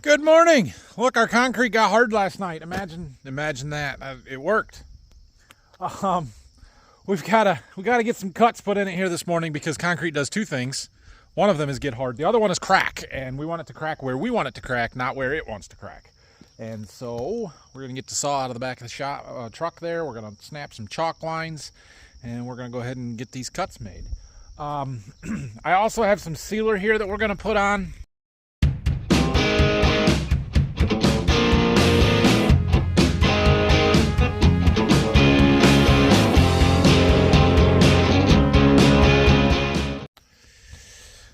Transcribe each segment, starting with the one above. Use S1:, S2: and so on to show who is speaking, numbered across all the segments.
S1: Good morning. Look, our concrete got hard last night. Imagine that. It worked. We gotta get some cuts put in it here this morning because concrete does two things. One of them is get hard. The other one is crack, and we want it to crack where we want it to crack, not where it wants to crack. And so we're gonna get the saw out of the back of the truck there. We're gonna snap some chalk lines, and we're gonna go ahead and get these cuts made. I also have some sealer here that we're gonna put on.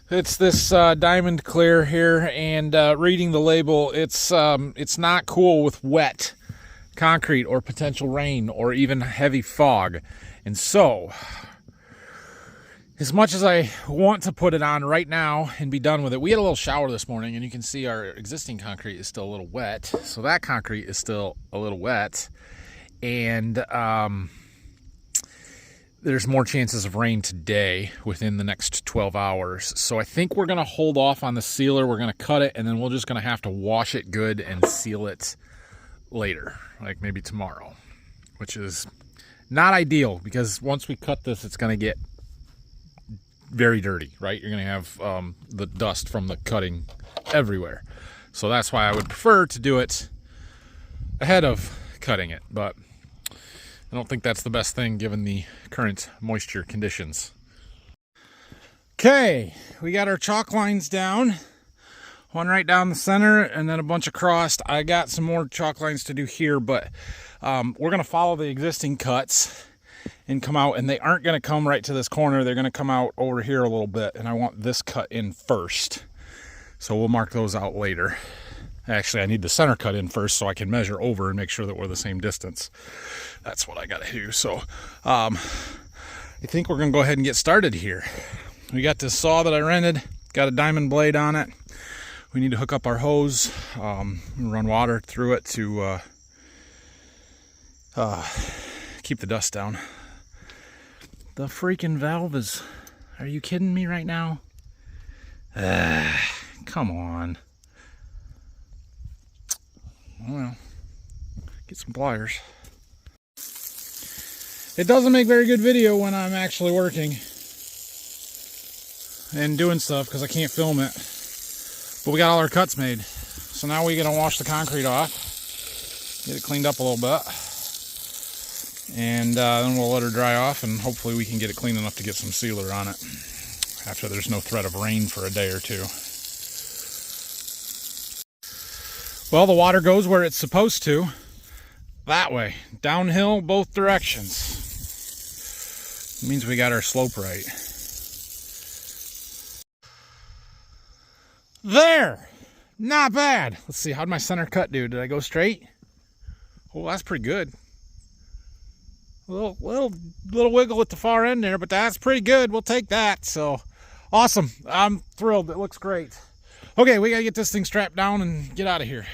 S1: It's this diamond clear here, and reading the label, it's not cool with wet concrete or potential rain or even heavy fog. And so, as much as I want to put it on right now and be done with it, we had a little shower this morning, and you can see our existing concrete is still a little wet. So that concrete is still a little wet, and there's more chances of rain today within the next 12 hours. So I think we're going to hold off on the sealer. We're going to cut it, and then we're just going to have to wash it good and seal it later, like maybe tomorrow, which is not ideal because once we cut this, it's going to get very dirty, right? You're going to have the dust from the cutting everywhere. So that's why I would prefer to do it ahead of cutting it, but I don't think that's the best thing given the current moisture conditions. Okay, we got our chalk lines down. One right down the center and then a bunch across. I got some more chalk lines to do here, but we're going to follow the existing cuts and come out, and they aren't going to come right to this corner. They're going to come out over here a little bit, and I want this cut in first. So we'll mark those out later. Actually, I need the center cut in first so I can measure over and make sure that we're the same distance. That's what I got to do. So I think we're going to go ahead and get started here. We got this saw that I rented, got a diamond blade on it. We need to hook up our hose, run water through it to keep the dust down. The freaking valve is, are you kidding me right now? Come on. Well, get some pliers. It doesn't make very good video when I'm actually working and doing stuff because I can't film it. But we got all our cuts made. So now we're going to wash the concrete off, get it cleaned up a little bit, and then we'll let her dry off, and hopefully we can get it clean enough to get some sealer on it after there's no threat of rain for a day or two. Well, the water goes where it's supposed to. That way. Downhill, both directions. It means we got our slope right. There! Not bad. Let's see, how'd my center cut do? Did I go straight? Oh, that's pretty good. A little wiggle at the far end there, but that's pretty good. We'll take that. So, awesome. I'm thrilled. It looks great. Okay, we gotta get this thing strapped down and get out of here.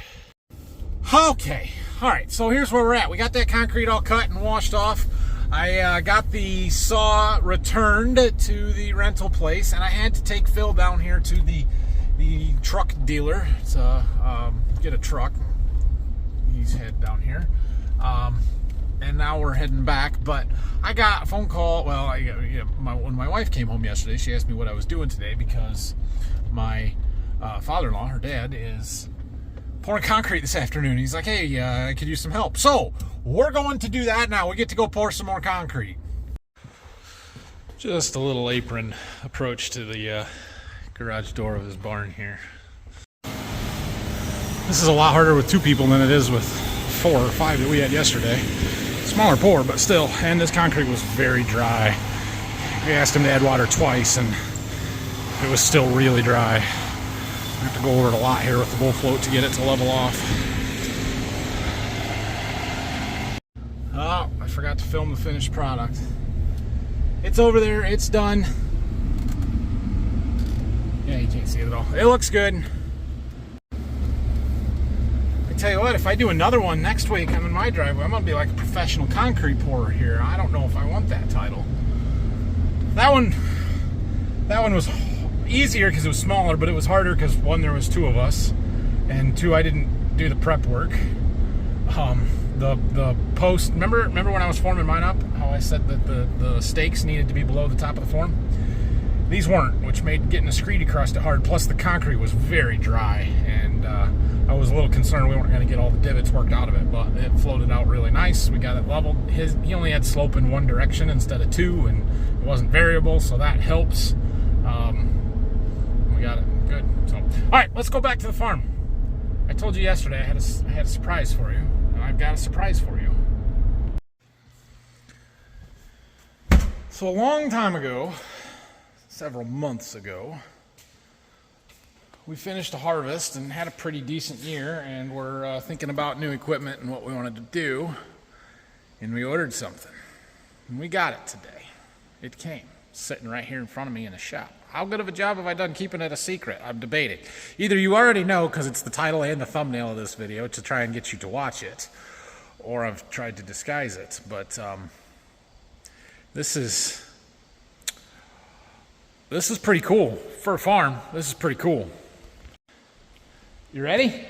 S1: Okay, all right, so here's where we're at. We got that concrete all cut and washed off. I got the saw returned to the rental place, and I had to take Phil down here to the truck dealer to get a truck. He's headed down here. And now we're heading back, but I got a phone call. Well, when my wife came home yesterday, she asked me what I was doing today because my father-in-law, her dad, is pouring concrete this afternoon. He's like, hey, I could use some help. So we're going to do that now. We get to go pour some more concrete. Just a little apron approach to the garage door of his barn here. This is a lot harder with two people than it is with 4 or 5 that we had yesterday. Smaller pour, but still. And this concrete was very dry. We asked him to add water twice, and it was still really dry. I have to go over it a lot here with the bull float to get it to level off. Oh, I forgot to film the finished product. It's over there, it's done. Yeah, you can't see it at all. It looks good. I tell you what, if I do another one next week, I'm in my driveway, I'm gonna be like a professional concrete pourer here. I don't know if I want that title. That one was easier because it was smaller, but it was harder because one, there was 2 of us, and 2, I didn't do the prep work. The post, remember when I was forming mine up, how I said that the stakes needed to be below the top of the form? These weren't, which made getting a screed across it hard. Plus the concrete was very dry, and I was a little concerned we weren't going to get all the divots worked out of it, but it floated out really nice. We got it leveled. He only had slope in one direction instead of 2, and it wasn't variable, so that helps. We got it good. So, all right, let's go back to the farm. I told you yesterday I had a surprise for you, and I've got a surprise for you. So a long time ago, several months ago, we finished a harvest and had a pretty decent year, and we're thinking about new equipment and what we wanted to do, and we ordered something, and we got it today. It came, sitting right here in front of me in the shop. How good of a job have I done keeping it a secret? I'm debating. Either you already know because it's the title and the thumbnail of this video to try and get you to watch it, or I've tried to disguise it, but this is pretty cool. For a farm, this is pretty cool. You ready?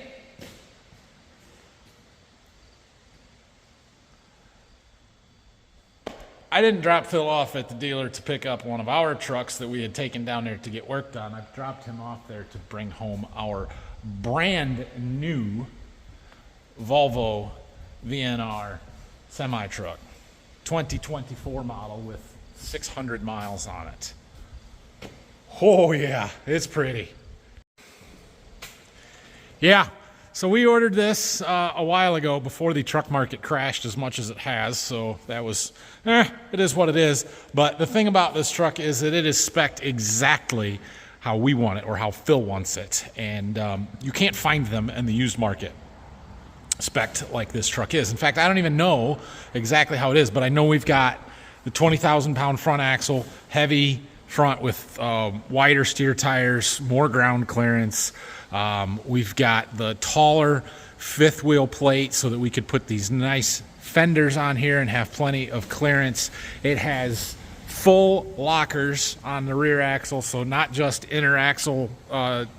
S1: I didn't drop Phil off at the dealer to pick up one of our trucks that we had taken down there to get work done. I dropped him off there to bring home our brand new Volvo VNR semi-truck. 2024 model with 600 miles on it. Oh yeah, it's pretty. Yeah, so we ordered this a while ago before the truck market crashed as much as it has, so that was, it is what it is. But the thing about this truck is that it is spec'd exactly how we want it, or how Phil wants it, and you can't find them in the used market spec'd like this truck is. In fact, I don't even know exactly how it is, but I know we've got the 20,000-pound front axle, heavy front with wider steer tires, more ground clearance. We've got the taller fifth wheel plate so that we could put these nice fenders on here and have plenty of clearance. It has full lockers on the rear axle, so not just inner axle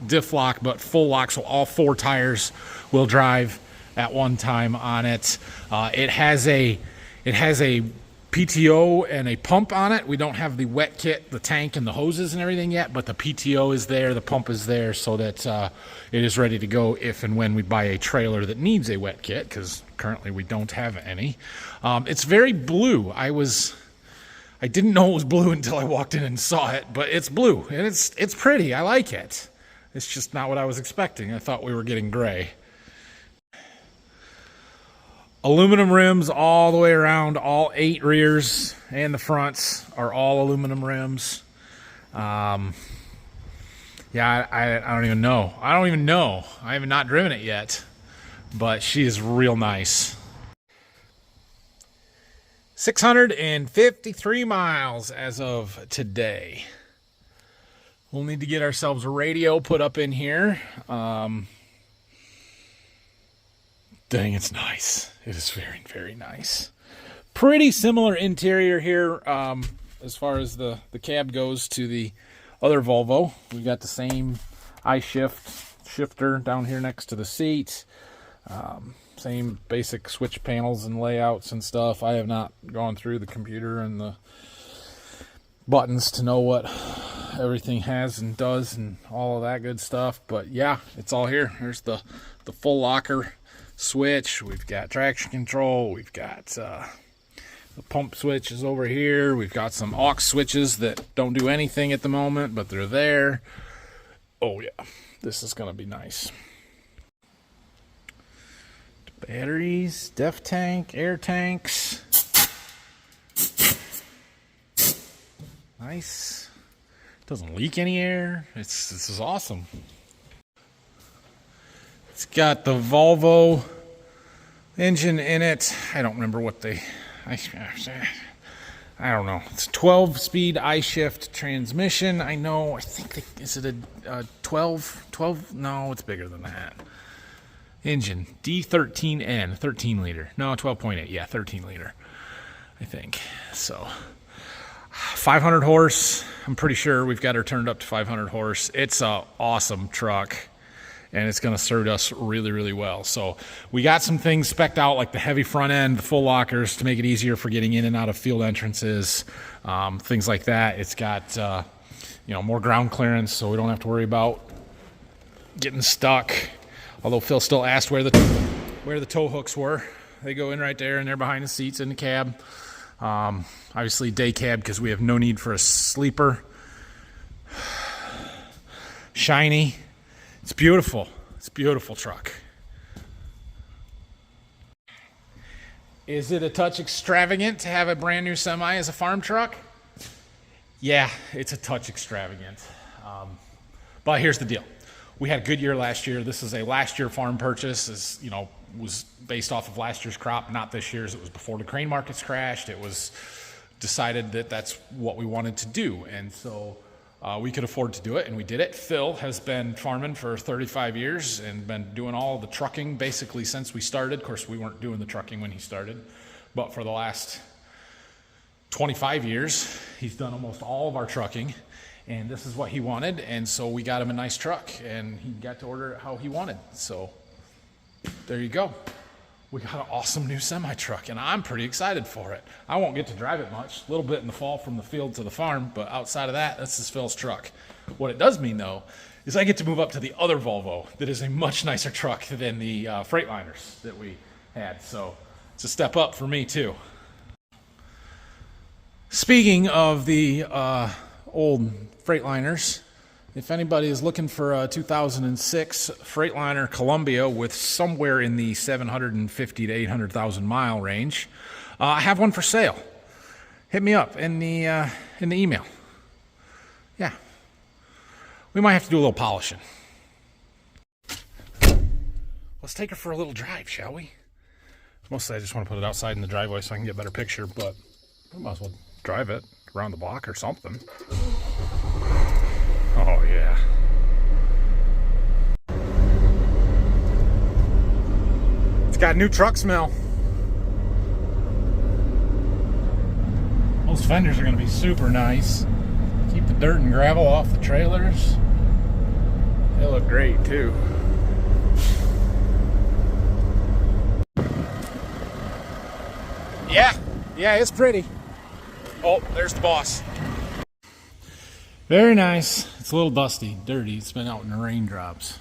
S1: diff lock, but full lock, so all 4 tires will drive at one time on it. It has a PTO and a pump on it. We don't have the wet kit, the tank and the hoses and everything yet, but the PTO is there, the pump is there, so that it is ready to go if and when we buy a trailer that needs a wet kit, because currently we don't have any. It's very blue. I didn't know it was blue until I walked in and saw it, but it's blue, and it's pretty. I like it. It's just not what I was expecting. I thought we were getting gray. Aluminum rims all the way around. All 8 rears and the fronts are all aluminum rims. Yeah, I don't even know. I have not driven it yet, but she is real nice. 653 miles as of today. We'll need to get ourselves a radio put up in here. Dang, it's nice. It is very, very nice. Pretty similar interior here as far as the cab goes to the other Volvo. We got the same shifter down here next to the seat. Same basic switch panels and layouts and stuff. I have not gone through the computer and the buttons to know what everything has and does and all of that good stuff. But yeah, it's all here. There's the full locker switch. We've got traction control. We've got the pump switch is over here. We've got some aux switches that don't do anything at the moment, but they're there. Oh yeah, this is gonna be nice. Batteries, def tank, air tanks. Nice. Doesn't leak any air. This is awesome. It's got the Volvo engine in it. I don't remember what I don't know. It's a 12-speed I-shift transmission. I think is it a 12? No, it's bigger than that. Engine D13N, 13 liter. No, 12.8. Yeah, 13 liter. I think. So 500 horse. I'm pretty sure we've got her turned up to 500 horse. It's a awesome truck. and it's going to serve us really, really well. So we got some things spec'd out, like the heavy front end, the full lockers, to make it easier for getting in and out of field entrances, things like that. It's got more ground clearance, so we don't have to worry about getting stuck. Although Phil still asked where the tow hooks were. They go in right there, and they're behind the seats in the cab. Obviously day cab, because we have no need for a sleeper. Shiny. It's beautiful. It's a beautiful truck. Is it a touch extravagant to have a brand new semi as a farm truck? Yeah, it's a touch extravagant. But here's the deal. We had a good year last year. This is a last year farm purchase. Was based off of last year's crop, not this year's. It was before the grain markets crashed. It was decided that that's what we wanted to do. And so we could afford to do it, and we did it. Phil has been farming for 35 years and been doing all the trucking basically since we started. Of course, we weren't doing the trucking when he started, but for the last 25 years, he's done almost all of our trucking, and this is what he wanted, and so we got him a nice truck, and he got to order it how he wanted. So there you go. We got an awesome new semi-truck, and I'm pretty excited for it. I won't get to drive it much, a little bit in the fall from the field to the farm, but outside of that, this is Phil's truck. What it does mean, though, is I get to move up to the other Volvo that is a much nicer truck than the Freightliners that we had. So it's a step up for me, too. Speaking of the old Freightliners, if anybody is looking for a 2006 Freightliner Columbia with somewhere in the 750 to 800,000 mile range, I have one for sale. Hit me up in the email. Yeah, we might have to do a little polishing. Let's take her for a little drive, shall we? Mostly I just want to put it outside in the driveway so I can get a better picture, but we might as well drive it around the block or something. Oh, yeah. It's got new truck smell. Those fenders are going to be super nice. Keep the dirt and gravel off the trailers. They look great, too. Yeah, it's pretty. Oh, there's the boss. Very nice. It's a little dusty, dirty. It's been out in the raindrops.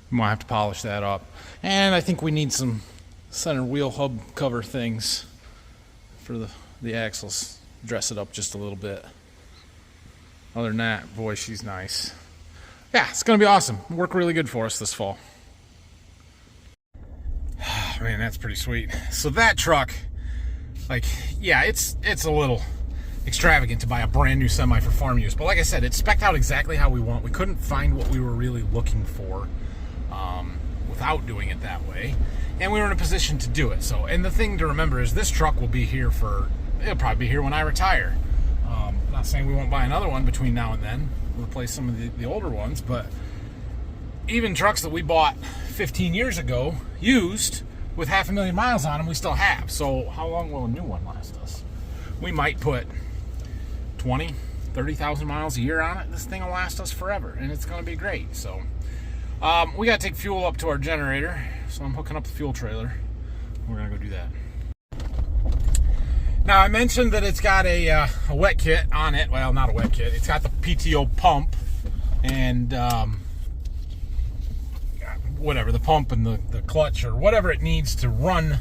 S1: We might have to polish that up. And I think we need some center wheel hub cover things for the axles. Dress it up just a little bit. Other than that, boy, she's nice. Yeah, it's going to be awesome. Work really good for us this fall. Man, that's pretty sweet. So that truck, it's a little extravagant to buy a brand new semi for farm use, but like I said, it's spec'd out exactly how we want. We couldn't find what we were really looking for without doing it that way, and we were in a position to do it. So, and the thing to remember is this truck will be here it'll probably be here when I retire. I'm not saying we won't buy another one between now and then, replace some of the older ones, but even trucks that we bought 15 years ago used with 500,000 miles on them, we still have. So how long will a new one last us? We might put 20, 30,000 miles a year on it. This thing will last us forever, and it's going to be great. So we got to take fuel up to our generator, so I'm hooking up the fuel trailer. We're going to go do that. Now, I mentioned that it's got a wet kit on it. Well, not a wet kit. It's got the PTO pump and whatever, the pump and the clutch or whatever it needs to run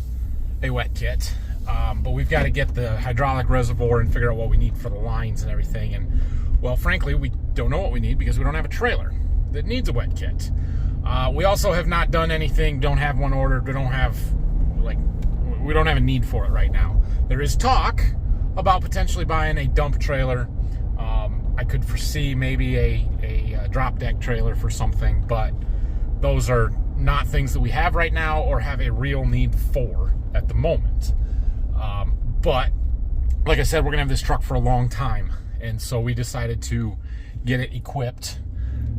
S1: a wet kit. But we've got to get the hydraulic reservoir and figure out what we need for the lines and everything. And, well, frankly, we don't know what we need because we don't have a trailer that needs a wet kit. We also have not done anything, don't have one ordered. We don't have a need for it right now. There is talk about potentially buying a dump trailer. I could foresee maybe a drop deck trailer for something, but those are not things that we have right now or have a real need for at the moment. But like I said, we're gonna have this truck for a long time, and so we decided to get it equipped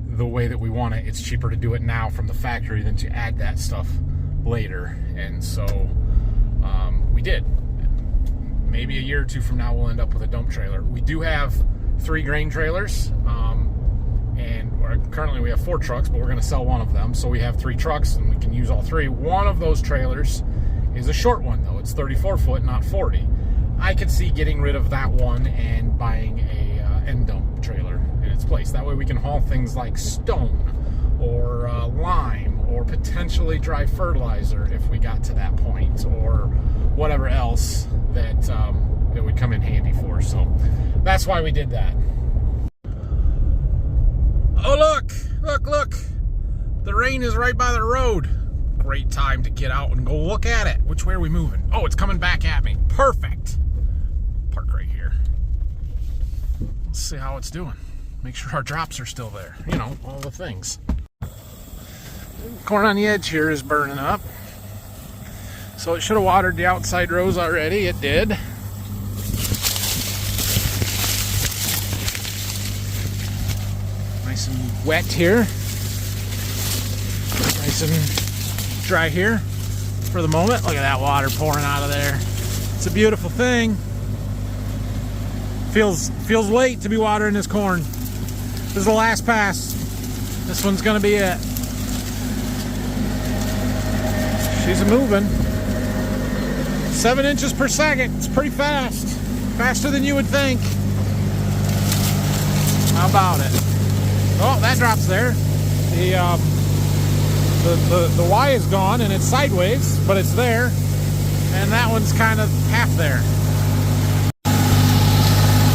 S1: the way that we want it. It's cheaper to do it now from the factory than to add that stuff later, and so we did. Maybe a year or two from now we'll end up with a dump trailer. We do have 3 grain trailers, currently we have 4 trucks, but we're going to sell one of them. So we have 3 trucks and we can use all 3. One of those trailers is a short one though. It's 34 foot, not 40. I could see getting rid of that one and buying a end dump trailer in its place. That way we can haul things like stone or lime or potentially dry fertilizer if we got to that point, or whatever else that it would come in handy for. So that's why we did that. Oh, look. The rain is right by the road. Great time to get out and go look at it. Which way are we moving? Oh, it's coming back at me. Perfect. Park right here. Let's see how it's doing. Make sure our drops are still there. You know, all the things. Corn on the edge here is burning up. So it should have watered the outside rows already. It did. Nice and wet here. Nice and dry here for the moment. Look at that water pouring out of there. It's a beautiful thing. Feels late to be watering this corn. This is the last pass. This one's gonna be it. She's moving. 7 inches per second. It's pretty fast. Faster than you would think. How about it? Oh, that drops there. The Y is gone and it's sideways, but it's there. And that one's kind of half there.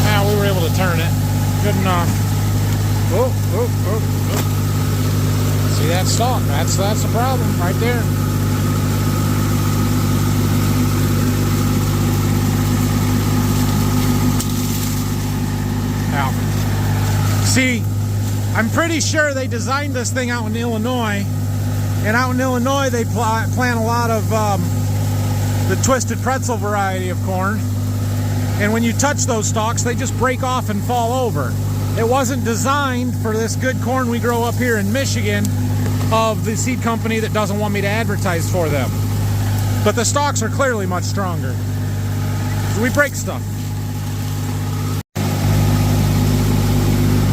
S1: Now we were able to turn it. Good enough. Oh. See that stalk? That's the problem right there. Now, see, I'm pretty sure they designed this thing out in Illinois, and out in Illinois they plant a lot of the twisted pretzel variety of corn, and when you touch those stalks they just break off and fall over. It wasn't designed for this good corn we grow up here in Michigan of the seed company that doesn't want me to advertise for them. But the stalks are clearly much stronger. So we break stuff.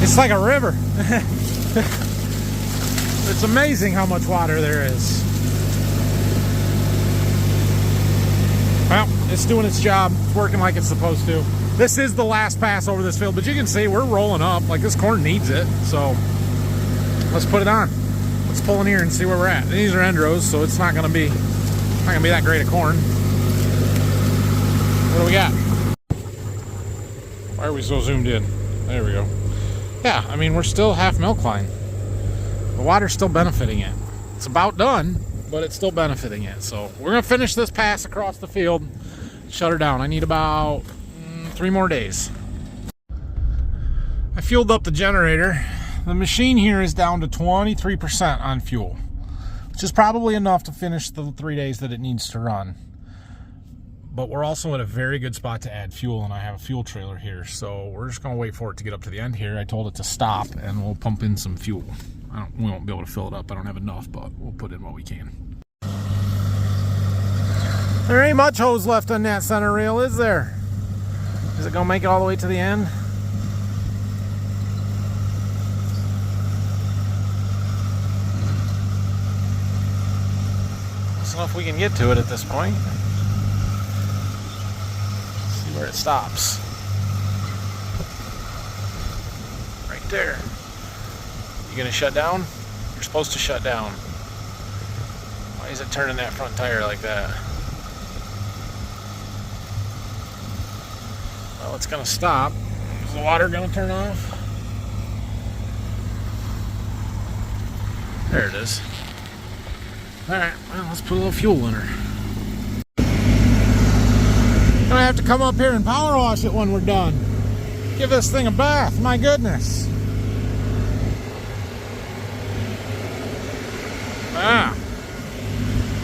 S1: It's like a river. It's amazing how much water there is. Well, it's doing its job. It's working like it's supposed to. This is the last pass over this field, but you can see we're rolling up. Like, this corn needs it. So let's put it on. Let's pull in here and see where we're at. And these are end rows, so it's not gonna be that great of corn. What do we got? Why are we so zoomed in? There we go. Yeah, I mean, we're still half milk line. The water's still benefiting it. It's about done, but it's still benefiting it. So we're gonna finish this pass across the field, shut her down. I need about 3 more days. I fueled up the generator. The machine here is down to 23% on fuel, which is probably enough to finish the 3 days that it needs to run. But we're also at a very good spot to add fuel, and I have a fuel trailer here, so we're just gonna wait for it to get up to the end here. I told it to stop, and we'll pump in some fuel. We won't be able to fill it up. I don't have enough, but we'll put in what we can. There ain't much hose left on that center rail, is there? Is it gonna make it all the way to the end? Close enough we can get to it at this point. Where it stops. Right there. You gonna shut down? You're supposed to shut down. Why is it turning that front tire like that? Well, it's gonna stop. Is the water gonna turn off? There it is. Alright, well, let's put a little fuel in her. Gonna have to come up here and power wash it when we're done. Give this thing a bath, my goodness.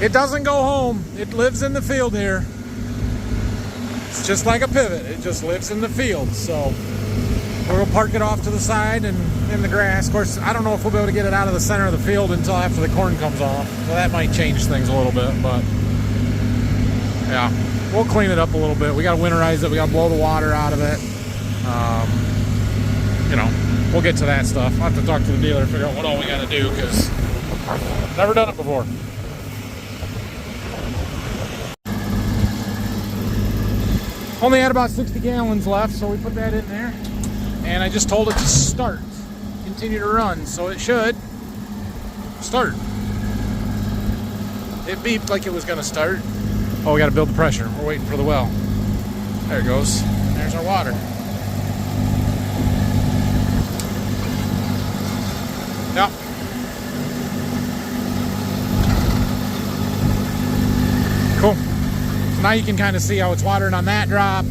S1: It doesn't go home. It lives in the field here. It's just like a pivot. It just lives in the field. So we'll park it off to the side and in the grass. Of course, I don't know if we'll be able to get it out of the center of the field until after the corn comes off. So that might change things a little bit, but yeah. We'll clean it up a little bit. We got to winterize it. We got to blow the water out of it. You know, we'll get to that stuff. I'll have to talk to the dealer and figure out what all we got to do, because I've never done it before. Only had about 60 gallons left, so we put that in there. And I just told it to start, continue to run, so it should start. It beeped like it was going to start. Oh, we got to build the pressure. We're waiting for the well. There it goes. There's our water. Yep. Cool. So now you can kind of see how it's watering on that drop,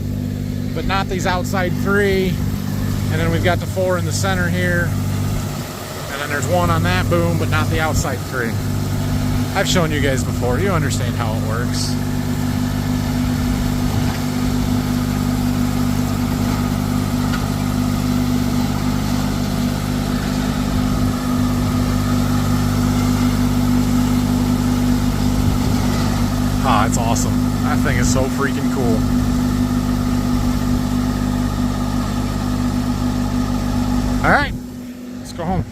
S1: but not these outside 3. And then we've got the 4 in the center here. And then there's 1 on that boom, but not the outside 3. I've shown you guys before. You understand how it works. Ah, it's awesome. That thing is so freaking cool. All right, let's go home.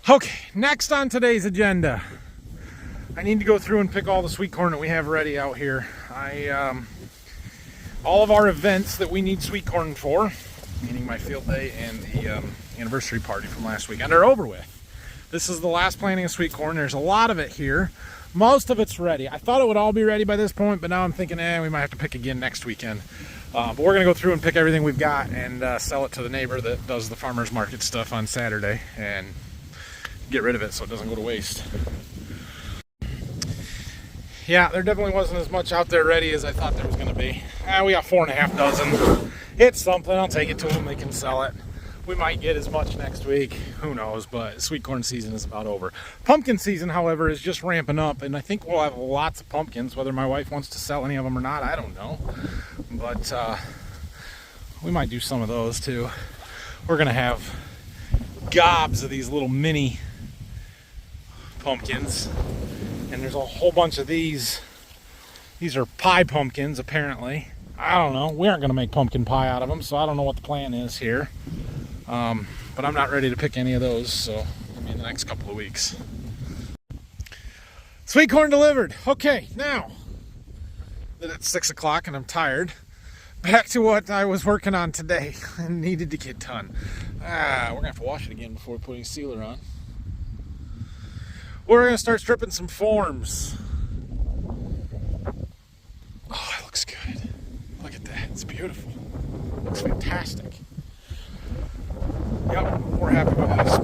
S1: Okay, next on today's agenda, I need to go through and pick all the sweet corn that we have ready out here. All of our events that we need sweet corn for, meaning my field day and the anniversary party from last weekend, are over with. This is the last planting of sweet corn. There's a lot of it here. Most of it's ready. I thought it would all be ready by this point, but now I'm thinking, we might have to pick again next weekend. But we're going to go through and pick everything we've got and sell it to the neighbor that does the farmer's market stuff on Saturday and get rid of it so it doesn't go to waste. Yeah, there definitely wasn't as much out there ready as I thought there was going to be. We got 4.5 dozen. It's something. I'll take it to them. They can sell it. We might get as much next week. Who knows? But sweet corn season is about over. Pumpkin season, however, is just ramping up, and I think we'll have lots of pumpkins. Whether my wife wants to sell any of them or not, I don't know. But we might do some of those too. We're going to have gobs of these little mini pumpkins, and there's a whole bunch of these. These are pie pumpkins, apparently. I don't know. We aren't going to make pumpkin pie out of them, so I don't know what the plan is here. But I'm not ready to pick any of those, so maybe in the next couple of weeks. Sweet corn delivered. Okay, now that it's 6 o'clock and I'm tired, back to what I was working on today and needed to get done. We're going to have to wash it again before putting sealer on. We're going to start stripping some forms. Oh, it looks good. Look at that. It's beautiful. It looks fantastic. Yep, we're happy with this.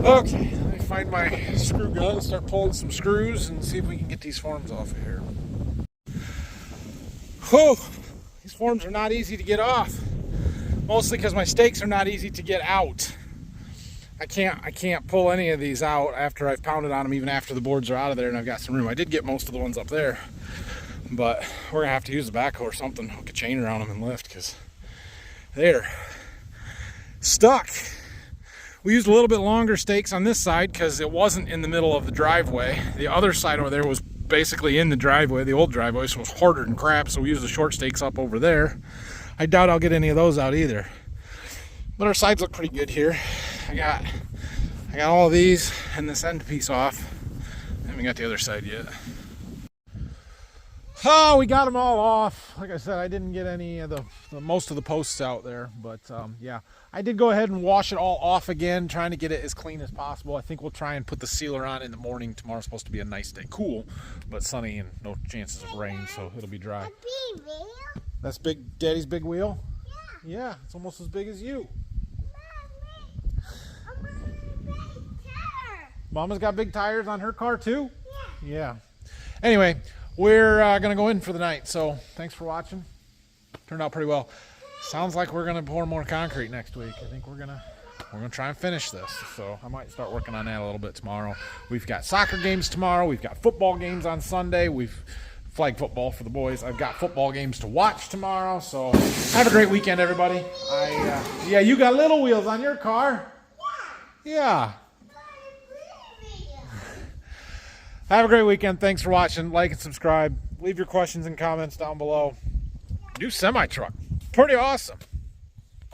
S1: Okay, let me find my screw gun and start pulling some screws and see if we can get these forms off of here. Whew, these forms are not easy to get off. Mostly because my stakes are not easy to get out. I can't pull any of these out after I've pounded on them, even after the boards are out of there and I've got some room. I did get most of the ones up there, but we're gonna have to use the backhoe or something, hook a chain around them and lift, because they're stuck. We used a little bit longer stakes on this side because it wasn't in the middle of the driveway. The other side over there was basically in the driveway, the old driveway, so it was harder than crap, so we used the short stakes up over there. I doubt I'll get any of those out either. But our sides look pretty good here. I got all of these and this end piece off. I haven't got the other side yet. Oh, we got them all off. Like I said, I didn't get any of the most of the posts out there, but yeah, I did go ahead and wash it all off again, trying to get it as clean as possible. I think we'll try and put the sealer on in the morning. Tomorrow's supposed to be a nice day, cool, but sunny and no chances of rain, so it'll be dry. That's big, Daddy's big wheel? Yeah. Yeah, it's almost as big as you. Mama's got big tires on her car too? Yeah. Yeah. Anyway, we're going to go in for the night, so thanks for watching. Turned out pretty well. Sounds like we're going to pour more concrete next week. I think we're going to try and finish this, so I might start working on that a little bit tomorrow. We've got soccer games tomorrow. We've got football games on Sunday. We've flag football for the boys. I've got football games to watch tomorrow, so have a great weekend, everybody. Yeah, you got little wheels on your car. Yeah. Have a great weekend. Thanks for watching. Like and subscribe. Leave your questions and comments down below. New semi-truck. Pretty awesome.